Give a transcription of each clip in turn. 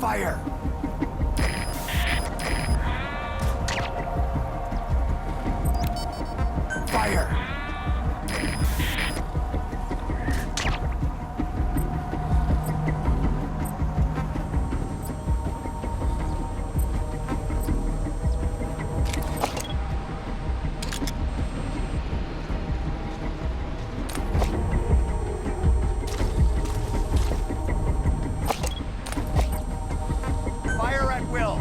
Fire! Fire! Fire at will!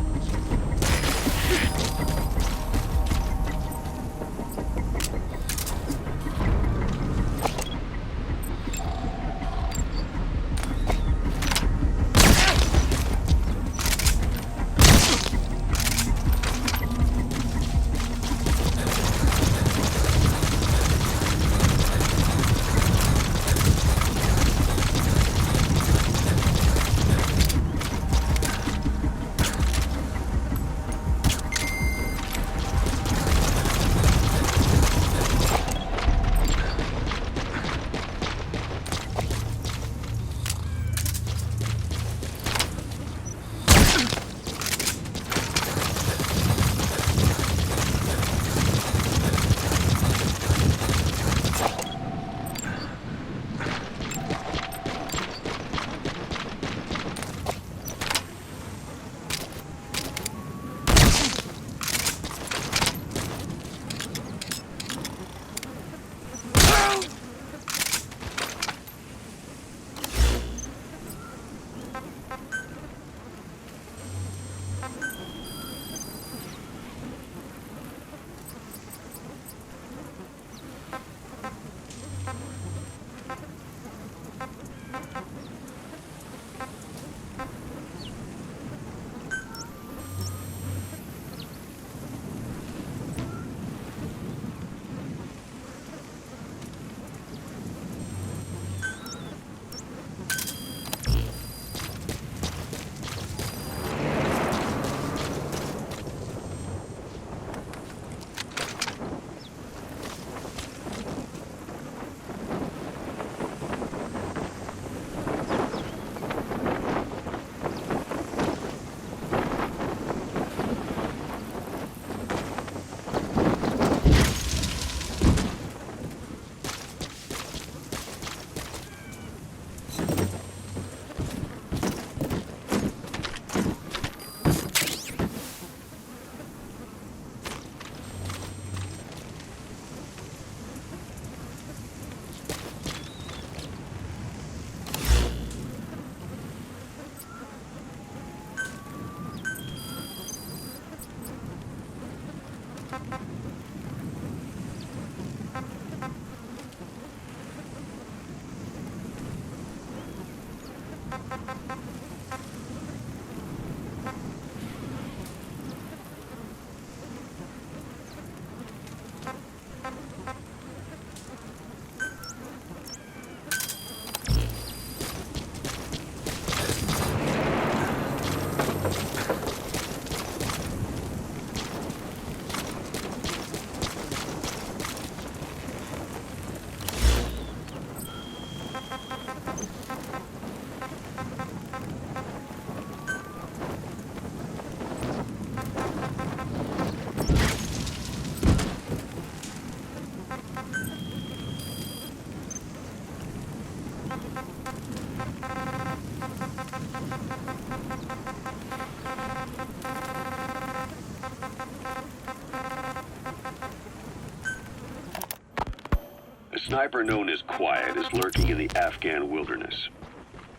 A sniper known as Quiet is lurking in the Afghan wilderness.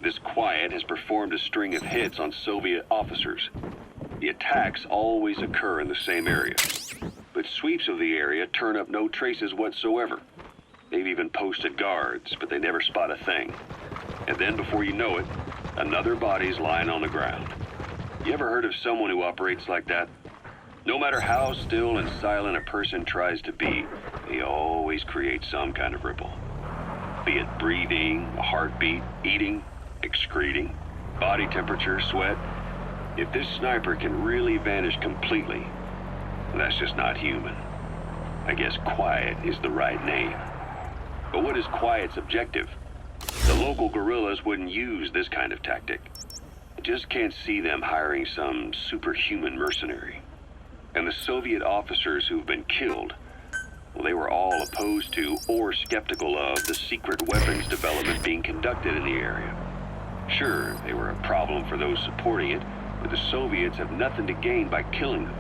This Quiet has performed a string of hits on Soviet officers. The attacks always occur in the same area, but sweeps of the area turn up no traces whatsoever. They've even posted guards, but they never spot a thing. And then before you know it, another body's lying on the ground. You ever heard of someone who operates like that? No matter how still and silent a person tries to be, they always create some kind of ripple. Be it breathing, a heartbeat, eating, excreting, body temperature, sweat. If this sniper can really vanish completely, that's just not human. I guess Quiet is the right name. But what is Quiet's objective? The local guerrillas wouldn't use this kind of tactic. just can't see them hiring some superhuman mercenary. And the Soviet officers who've been killed, well, they were all opposed to or skeptical of the secret weapons development being conducted in the area. Sure, they were a problem for those supporting it, but the Soviets have nothing to gain by killing them.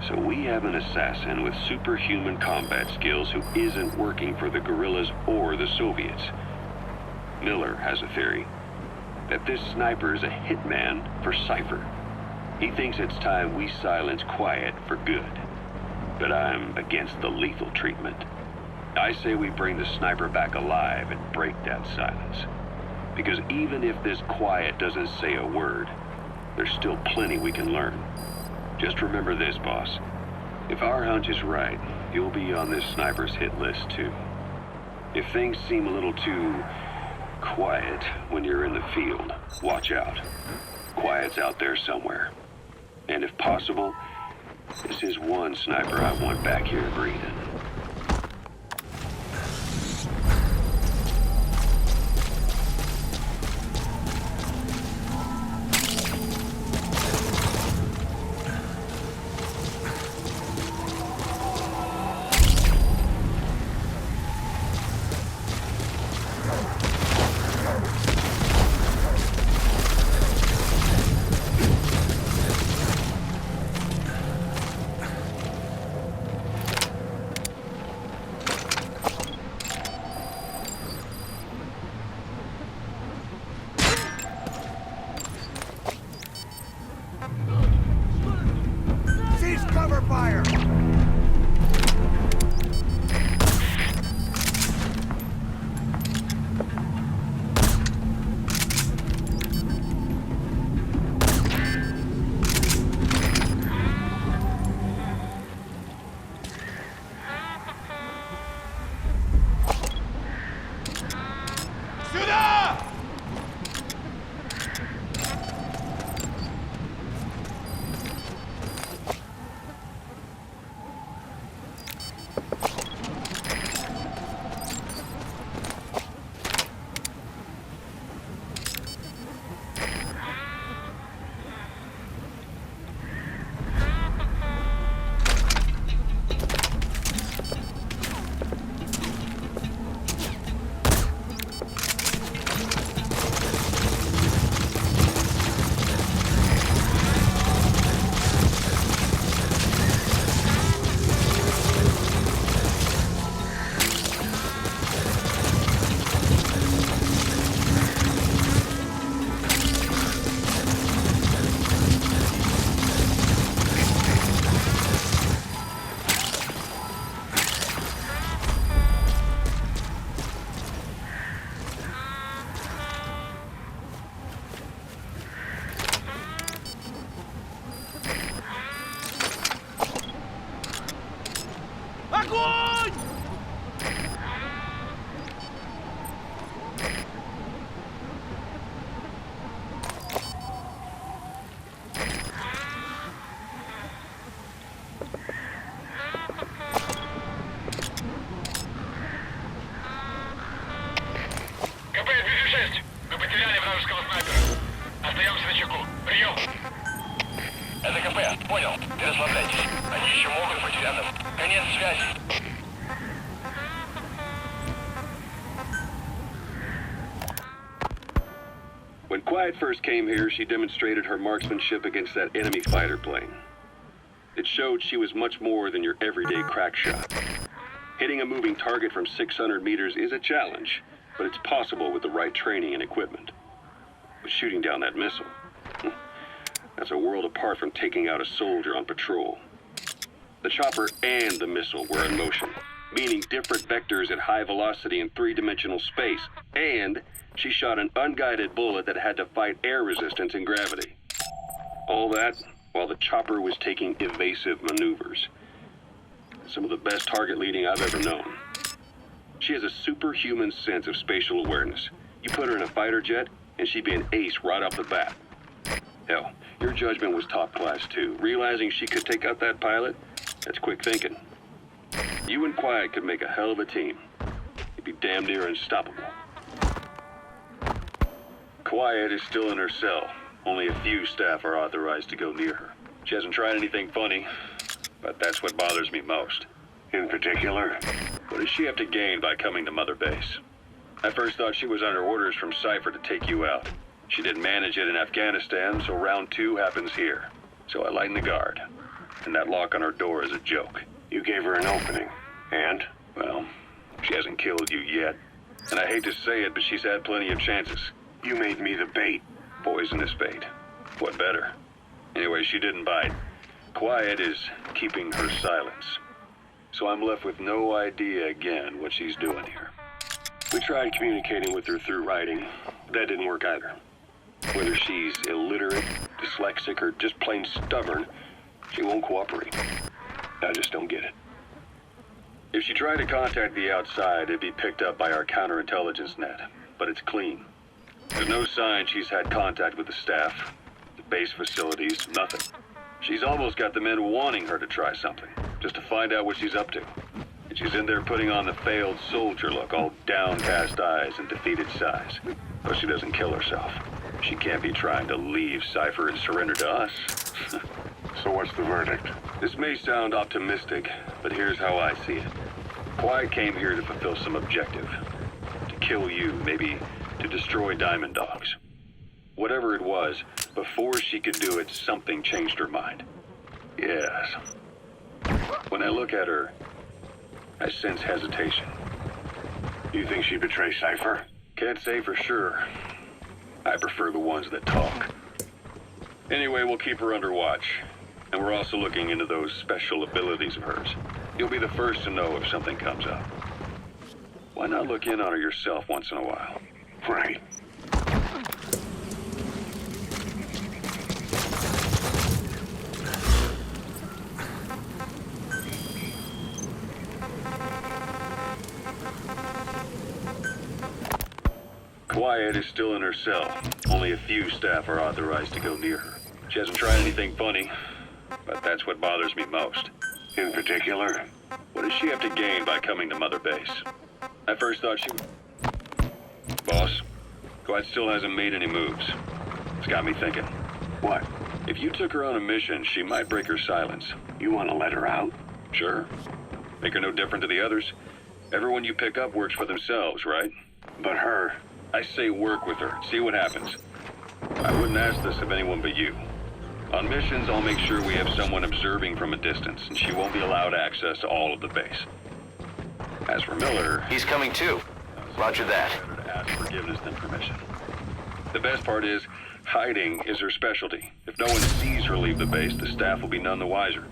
So we have an assassin with superhuman combat skills who isn't working for the guerrillas or the Soviets. Miller has a theory that this sniper is a hitman for Cypher. He thinks it's time we silence Quiet for good. But I'm against the lethal treatment. I say we bring the sniper back alive and break that silence. Because even if this Quiet doesn't say a word, there's still plenty we can learn. Just remember this, boss. If our hunch is right, you'll be on this sniper's hit list too. If things seem a little too quiet when you're in the field, watch out. Quiet's out there somewhere. And if possible, this is one sniper I want back here breathing. Cease cover fire! Сюда! Огонь! КП-206. Мы потеряли вражеского снайпера. Остаемся на чеку. Прием. Это КП. Понял. Не расслабляйтесь. Они еще могут быть рядом. Конец связи. When Quiet first came here, she demonstrated her marksmanship against that enemy fighter plane. It showed she was much more than your everyday crack shot. Hitting a moving target from 600 meters is a challenge, but it's possible with the right training and equipment. But shooting down that missile, that's a world apart from taking out a soldier on patrol. The chopper and the missile were in motion, meaning different vectors at high velocity in three-dimensional space, and she shot an unguided bullet that had to fight air resistance and gravity. All that while the chopper was taking evasive maneuvers. Some of the best target leading I've ever known. She has a superhuman sense of spatial awareness. You put her in a fighter jet, and she'd be an ace right off the bat. Hell, your judgment was top class too. Realizing she could take out that pilot, that's quick thinking. You and Quiet could make a hell of a team. You'd be damn near unstoppable. Quiet is still in her cell, Only a few staff are authorized to go near her. She hasn't tried anything funny, but that's what bothers me most. In particular? What does she have to gain by coming to Mother Base? I first thought she was under orders from Cypher to take you out. She didn't manage it in Afghanistan, so round 2 happens here. So I lighten the guard. And that lock on her door is a joke. You gave her an opening. And? Well, she hasn't killed you yet. And I hate to say it, but she's had plenty of chances. You made me the bait. Poisonous bait. What better? Anyway, she didn't bite. Quiet is keeping her silence. So I'm left with no idea again what she's doing here. We tried communicating with her through writing. That didn't work either. Whether she's illiterate, dyslexic, or just plain stubborn, she won't cooperate. I just don't get it. If she tried to contact the outside, it'd be picked up by our counterintelligence net. But it's clean. There's no sign she's had contact with the staff, the base facilities, nothing. She's almost got the men wanting her to try something, just to find out what she's up to. And she's in there putting on the failed soldier look, all downcast eyes and defeated sighs. But she doesn't kill herself. She can't be trying to leave Cypher and surrender to us. So what's the verdict? This may sound optimistic, but here's how I see it. Quiet came here to fulfill some objective. To kill you, maybe to destroy Diamond Dogs. Whatever it was, before she could do it, something changed her mind. Yes. When I look at her, I sense hesitation. You think she'd betray Cypher? Can't say for sure. I prefer the ones that talk. Anyway, we'll keep her under watch. And we're also looking into those special abilities of hers. You'll be the first to know if something comes up. Why not look in on her yourself once in a while? Right. Quiet is still in her cell. Only a few staff are authorized to go near her. She hasn't tried anything funny, but that's what bothers me most. In particular? What does she have to gain by coming to Mother Base? I first thought she would... Boss, Quiet still hasn't made any moves. It's got me thinking. What? If you took her on a mission, she might break her silence. You want to let her out? Sure. Make her no different to the others. Everyone you pick up works for themselves, right? But her? I say work with her. See what happens. I wouldn't ask this of anyone but you. On missions, I'll make sure we have someone observing from a distance, and she won't be allowed access to all of the base. As for Miller... He's coming too. Roger that. Better to ask forgiveness than permission. The best part is, hiding is her specialty. If no one sees her leave the base, the staff will be none the wiser.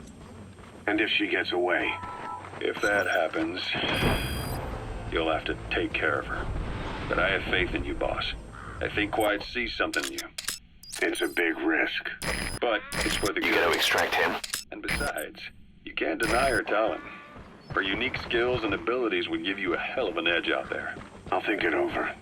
And if she gets away? If that happens, you'll have to take care of her. But I have faith in you, boss. I think Quiet sees something in you. It's a big risk. But it's for the You good. gotta extract him. And besides, you can't deny her talent. Her unique skills and abilities would give you a hell of an edge out there. I'll think it over.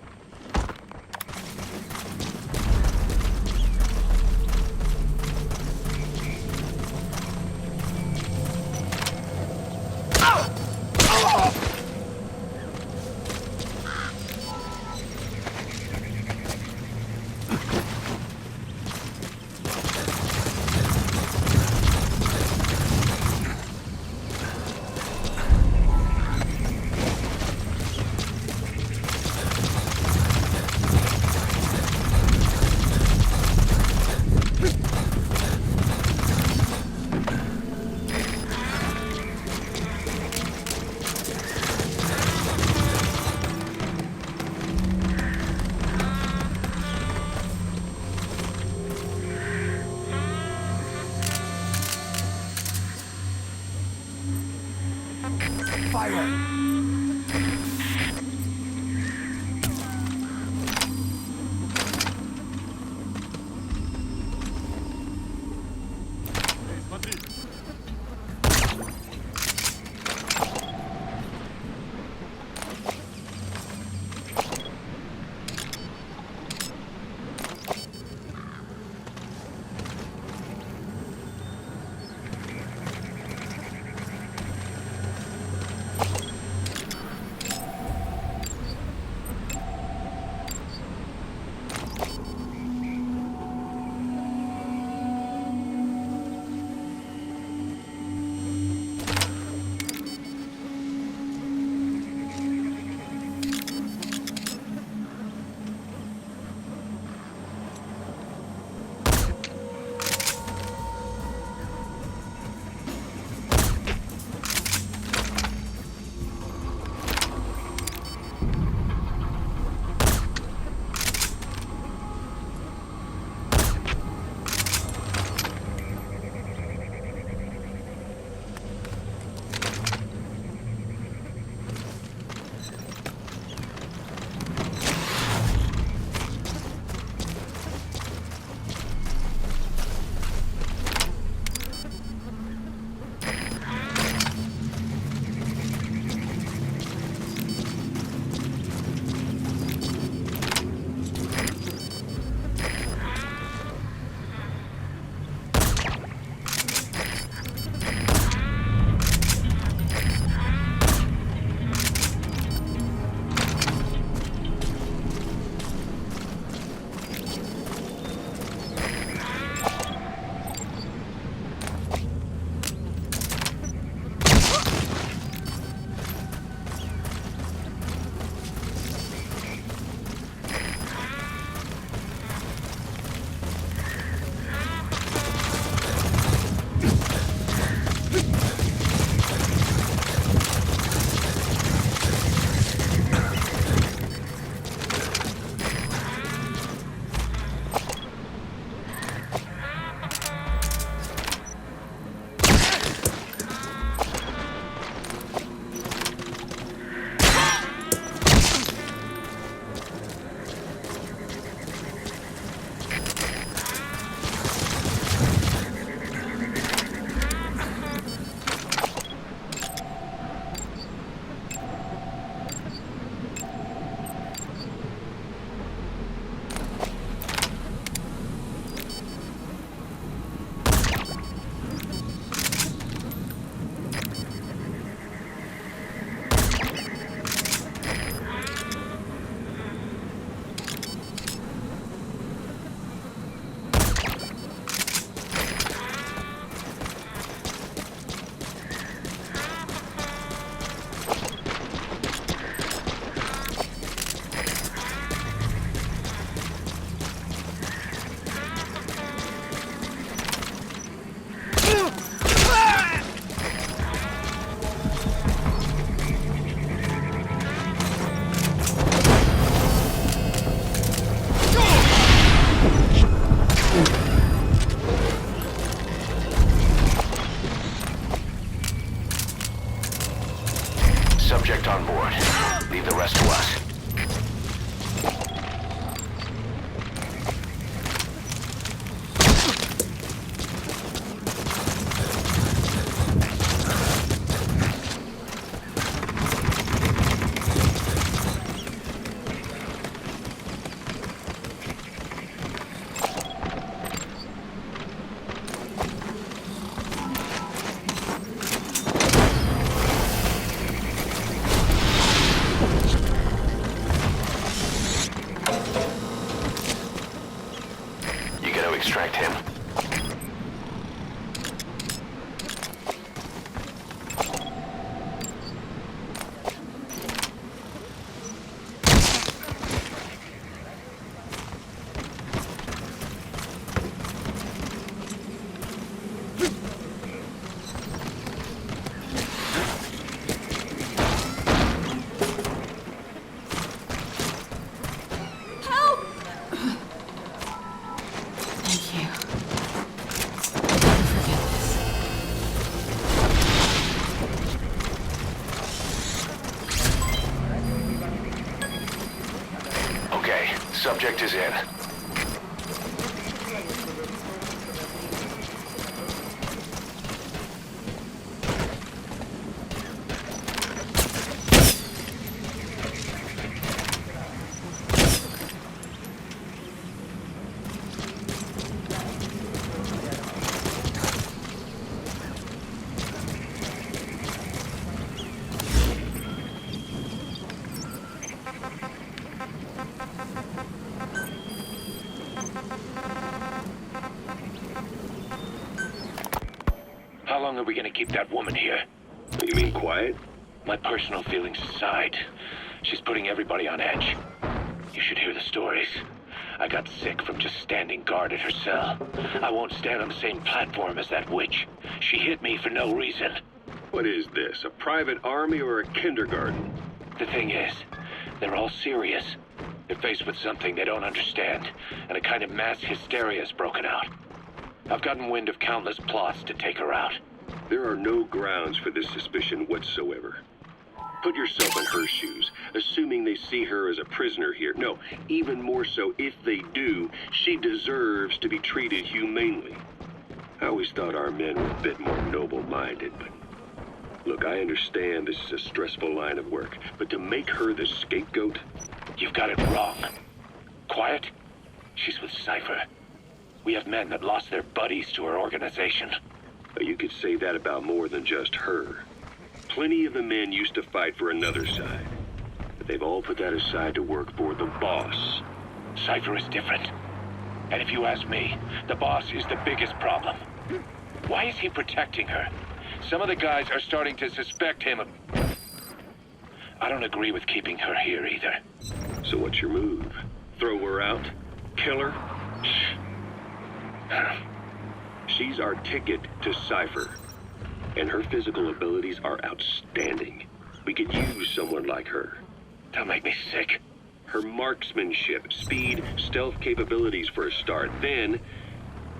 Fire! suspect on board. Leave the rest to us. Extract him. Subject is in. How long are we gonna keep that woman here? You mean quiet? My personal feelings aside, she's putting everybody on edge. You should hear the stories. I got sick from just standing guard at her cell. I won't stand on the same platform as that witch. She hit me for no reason. What is this, a private army or a kindergarten? The thing is, they're all serious. They're faced with something they don't understand, and a kind of mass hysteria's broken out. I've gotten wind of countless plots to take her out. There are no grounds for this suspicion whatsoever. Put yourself in her shoes, assuming they see her as a prisoner here. No, even more so, if they do, she deserves to be treated humanely. I always thought our men were a bit more noble-minded, but... Look, I understand this is a stressful line of work, but to make her the scapegoat... You've got it wrong. Quiet? She's with Cypher. We have men that lost their buddies to her organization. You could say that about more than just her. Plenty of the men used to fight for another side. But they've all put that aside to work for the boss. Cypher is different. And if you ask me, the boss is the biggest problem. Why is he protecting her? Some of the guys are starting to suspect him of... I don't agree with keeping her here either. So what's your move? Throw her out? Kill her? She's our ticket to Cypher, and her physical abilities are outstanding. We could use someone like her. Don't make me sick. Her marksmanship, speed, stealth capabilities for a start. Then,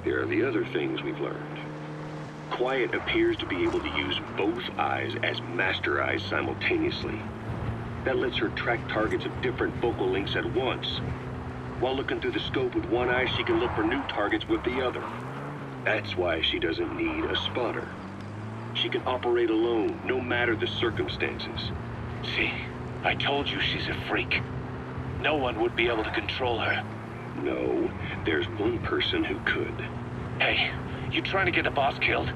there are the other things we've learned. Quiet appears to be able to use both eyes as master eyes simultaneously. That lets her track targets of different focal lengths at once. While looking through the scope with one eye, she can look for new targets with the other. That's why she doesn't need a spotter. She can operate alone, no matter the circumstances. See, I told you she's a freak. No one would be able to control her. No, there's one person who could. Hey, you trying to get the boss killed?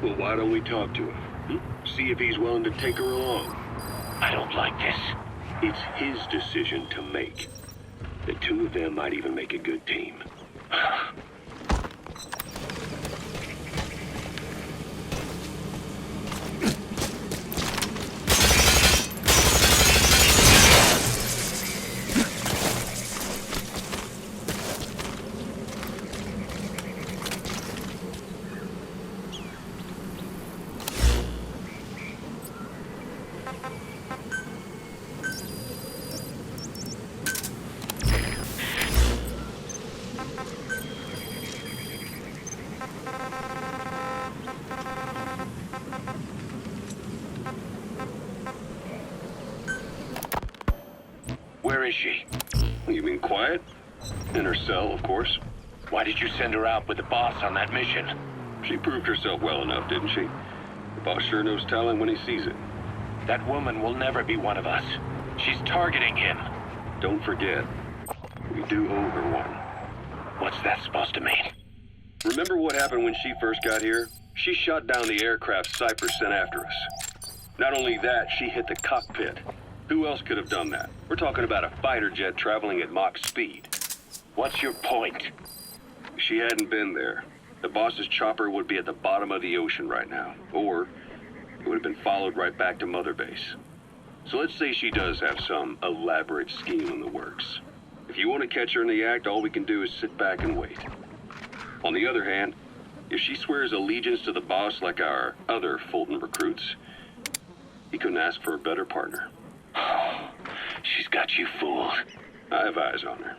Well, why don't we talk to him? See if he's willing to take her along. I don't like this. It's his decision to make. The two of them might even make a good team. Where is she? You mean quiet? In her cell, of course. Why did you send her out with the boss on that mission? She proved herself well enough, didn't she? The boss sure knows talent when he sees it. That woman will never be one of us. She's targeting him. Don't forget, we do owe her one. What's that supposed to mean? Remember what happened when she first got here? She shot down the aircraft Cypress sent after us. Not only that, she hit the cockpit. Who else could have done that? We're talking about a fighter jet traveling at Mach speed. What's your point? If she hadn't been there, the boss's chopper would be at the bottom of the ocean right now. Or it would have been followed right back to Mother Base. So let's say she does have some elaborate scheme in the works. If you want to catch her in the act, all we can do is sit back and wait. On the other hand, if she swears allegiance to the boss like our other Fulton recruits, he couldn't ask for a better partner. She's got you fooled. I have eyes on her.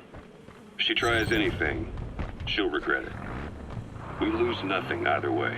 If she tries anything, she'll regret it. We lose nothing either way.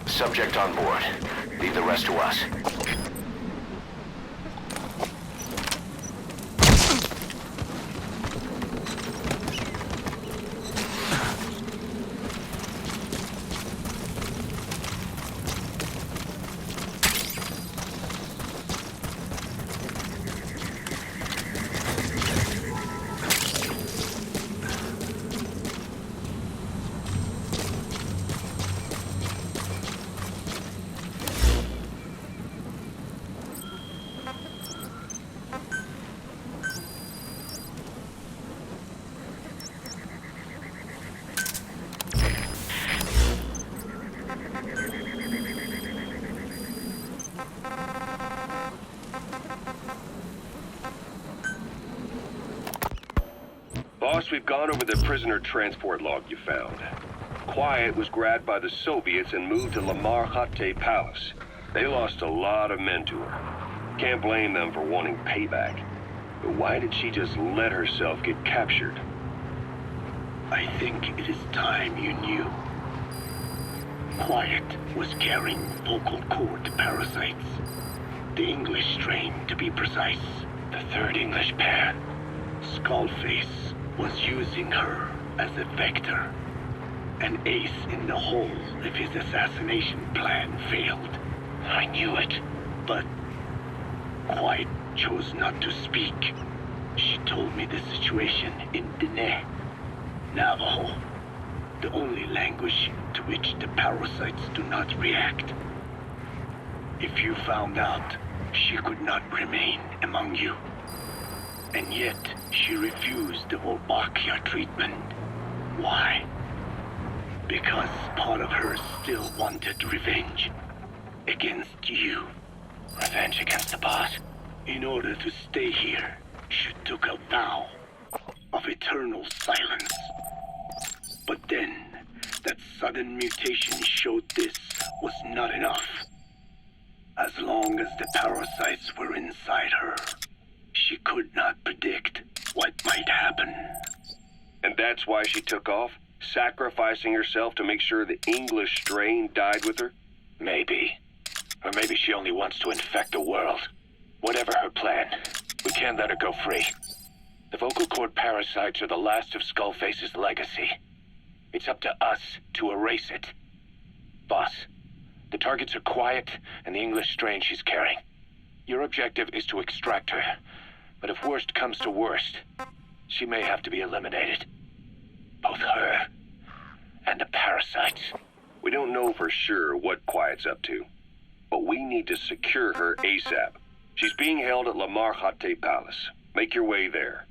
Subject on board. Leave the rest to us. Boss, we've gone over the prisoner transport log you found. Quiet was grabbed by the Soviets and moved to Lamar Khatte Palace. They lost a lot of men to her. Can't blame them for wanting payback. But why did she just let herself get captured? I think it is time you knew. Quiet was carrying vocal cord parasites. The English strain, to be precise. The third English pair. Skullface was using her as a vector. An ace in the hole if his assassination plan failed. I knew it, but Quiet chose not to speak. She told me the situation in Dene, Navajo, the only language to which the parasites do not react. If you found out, she could not remain among you. And yet, she refused the Wolbachia treatment. Why? Because part of her still wanted revenge. Against you. Revenge against the boss? In order to stay here, she took a vow of eternal silence. But then, that sudden mutation showed this was not enough. As long as the parasites were inside her, she could not predict what might happen. And that's why she took off? Sacrificing herself to make sure the English strain died with her? Maybe. Or maybe she only wants to infect the world. Whatever her plan, we can't let her go free. The vocal cord parasites are the last of Skullface's legacy. It's up to us to erase it. Boss, the targets are Quiet and the English strain she's carrying. Your objective is to extract her. But if worst comes to worst, she may have to be eliminated. Both her and the parasites. We don't know for sure what Quiet's up to, but we need to secure her ASAP. She's being held at La Marjate Palace. Make your way there.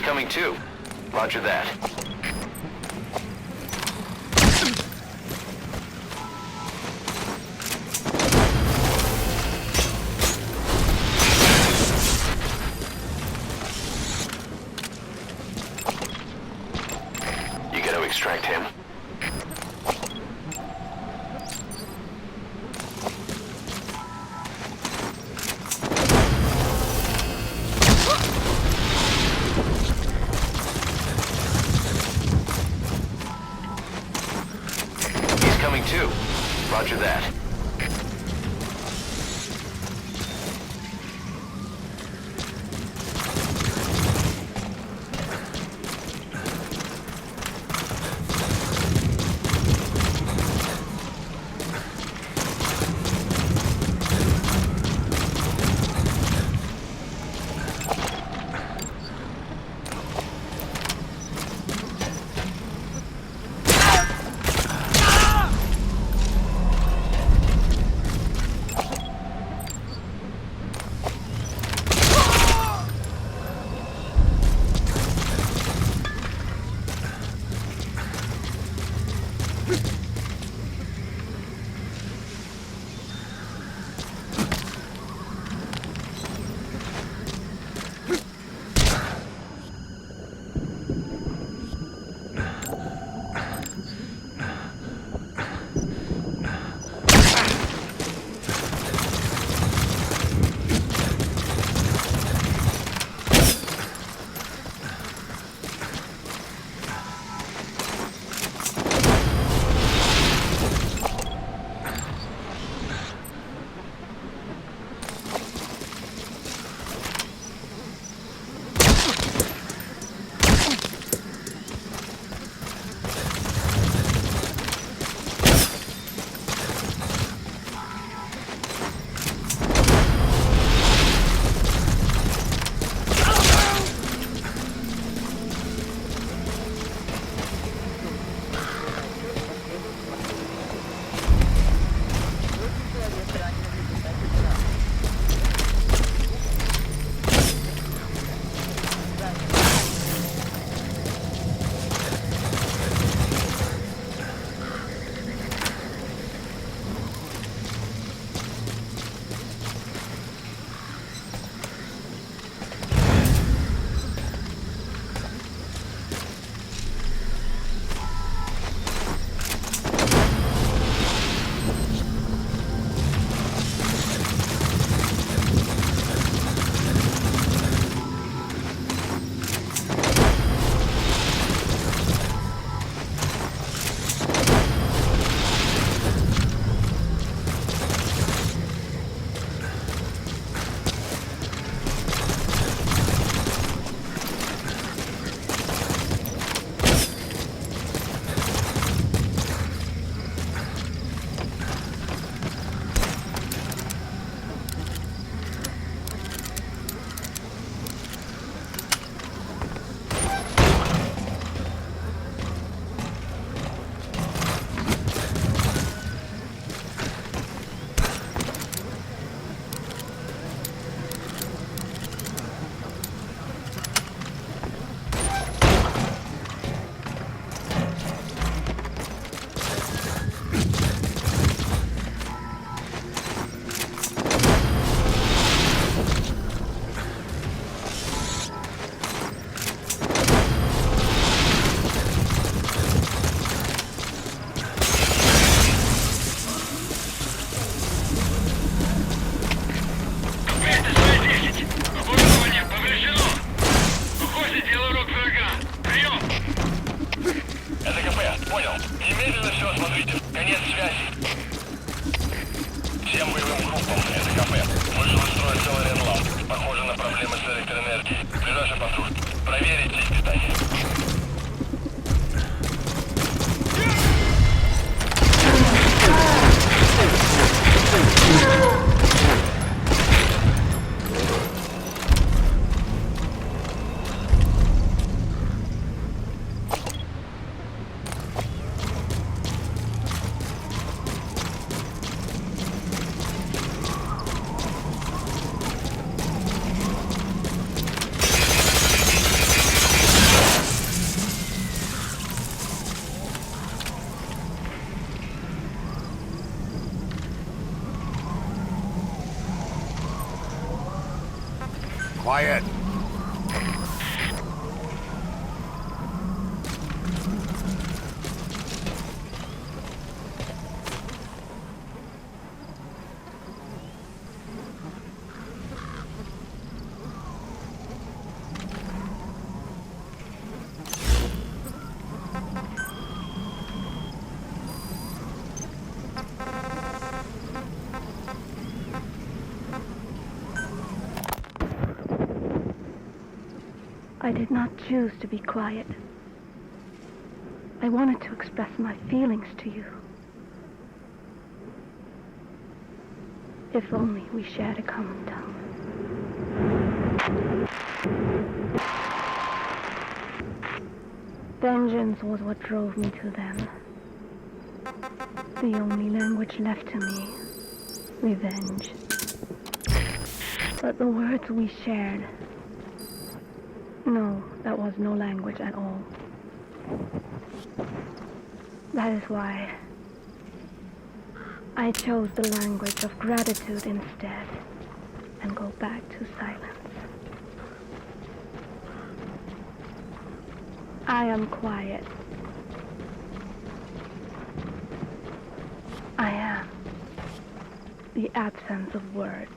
Coming too. Roger that. You got to extract him. Too. Roger that. Немедленно все осмотрите. Конец связи. Всем боевым группам, это кафе. Вышел из строя целый ряд ламп. Похоже на проблемы с электроэнергией. Ближайший патруль. Проверить сеть питания. Quiet. I did not choose to be quiet. I wanted to express my feelings to you. If only we shared a common tongue. Vengeance was what drove me to them. The only language left to me, revenge. But the words we shared, no, that was no language at all. That is why I chose the language of gratitude instead and go back to silence. I am quiet. I am the absence of words.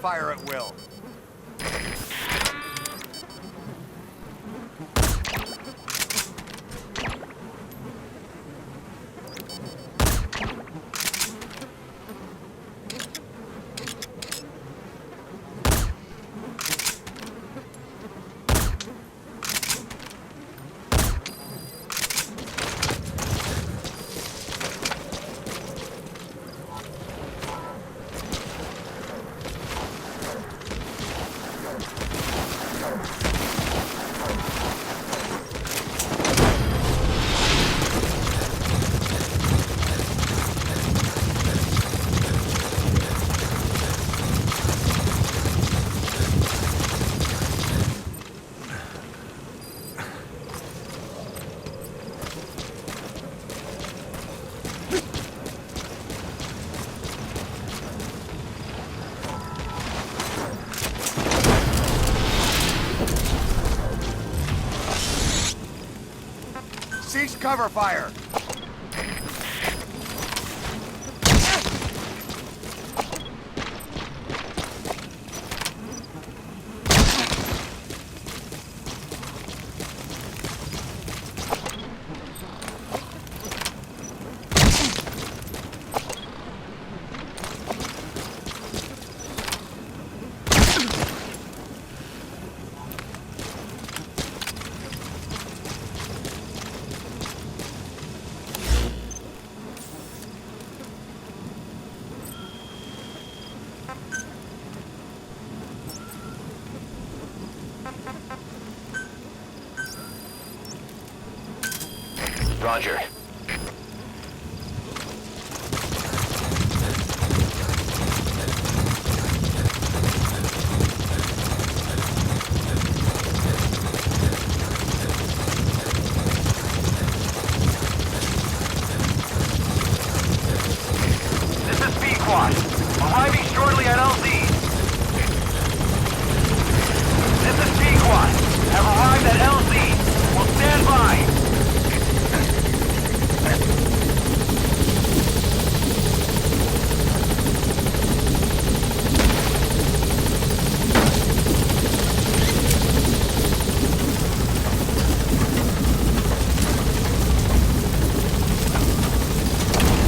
Fire at will. Cease cover fire! Roger. This is B-Quad. Arriving shortly at LZ. This is B-Quad. Have arrived at LZ. Will stand by.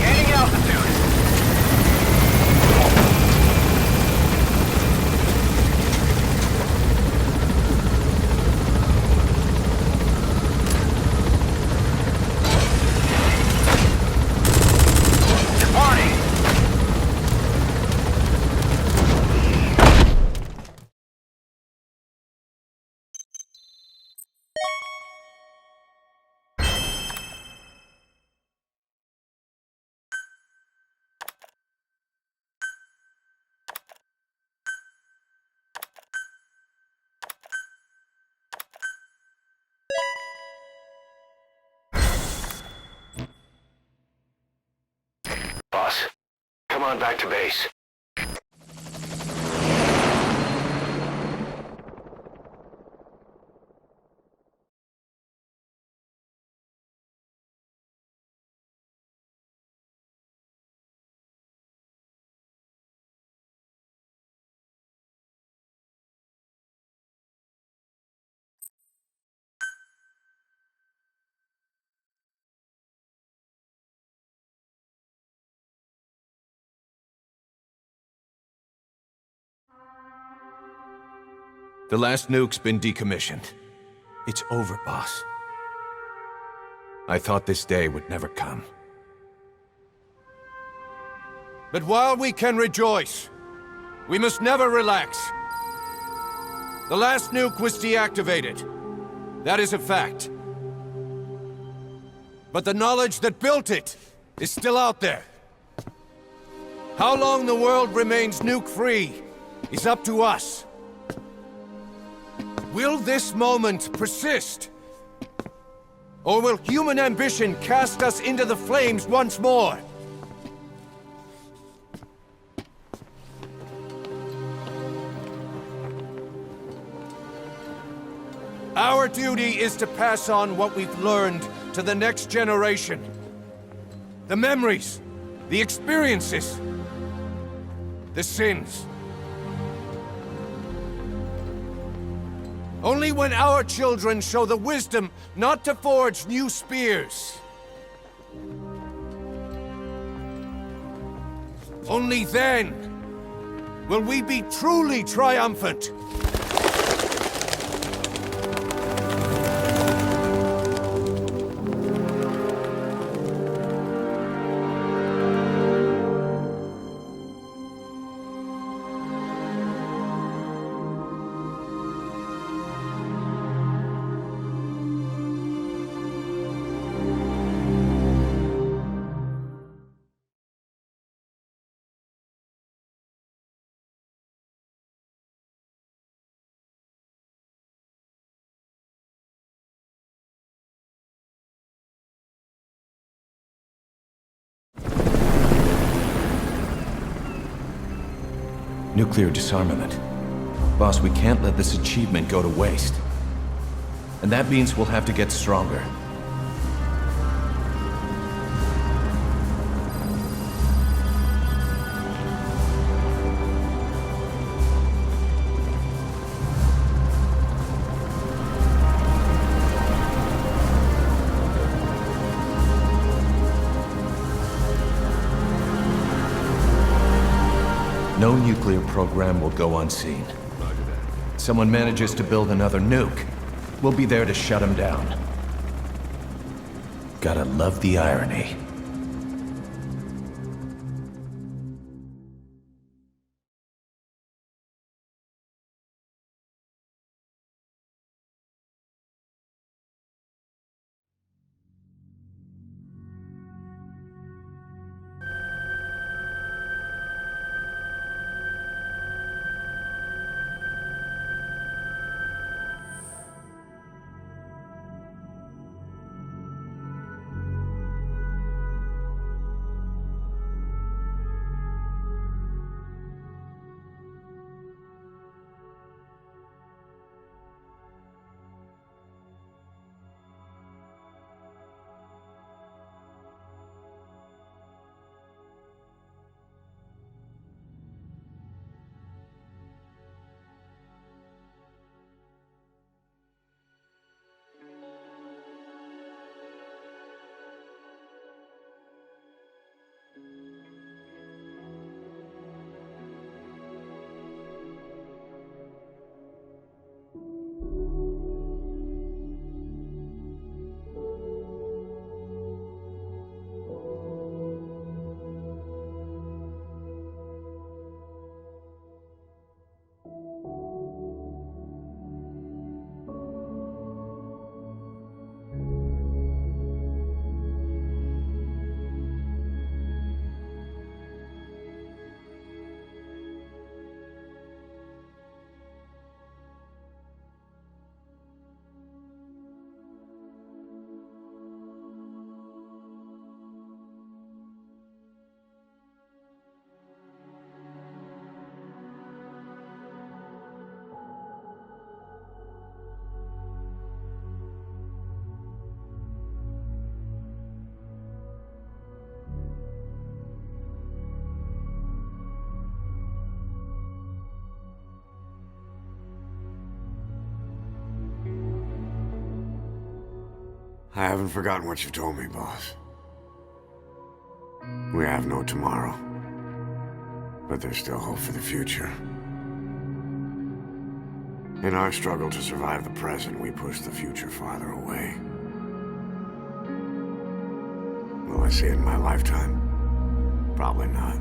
Gaining altitude. Departing. Boss, come on back to base. The last nuke's been decommissioned. It's over, boss. I thought this day would never come. But while we can rejoice, we must never relax. The last nuke was deactivated. That is a fact. But the knowledge that built it is still out there. How long the world remains nuke-free is up to us. Will this moment persist? Or will human ambition cast us into the flames once more? Our duty is to pass on what we've learned to the next generation. The memories, the experiences, the sins. Only when our children show the wisdom not to forge new spears. Only then will we be truly triumphant. Nuclear disarmament. Boss, we can't let this achievement go to waste. And that means we'll have to get stronger. no nuclear program will go unseen. Someone manages to build another nuke, we'll be there to shut him down. Gotta love the irony. I haven't forgotten what you've told me, boss. We have no tomorrow. But there's still hope for the future. In our struggle to survive the present, we push the future farther away. Will I see it in my lifetime? Probably not.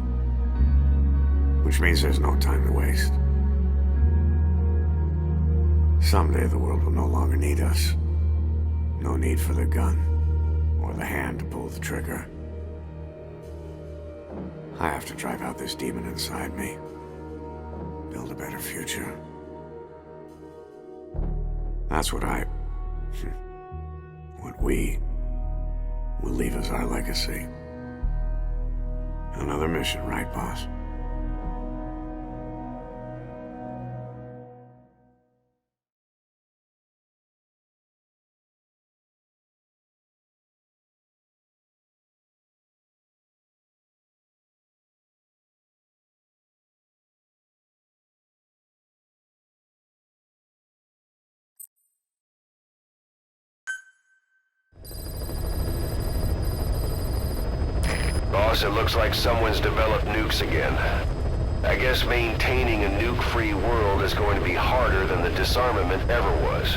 Which means there's no time to waste. Someday the world will no longer need us. No need for the gun, or the hand to pull the trigger. I have to drive out this demon inside me. Build a better future. That's what we will leave as our legacy. Another mission, right, boss? Boss, it looks like someone's developed nukes again. I guess maintaining a nuke-free world is going to be harder than the disarmament ever was.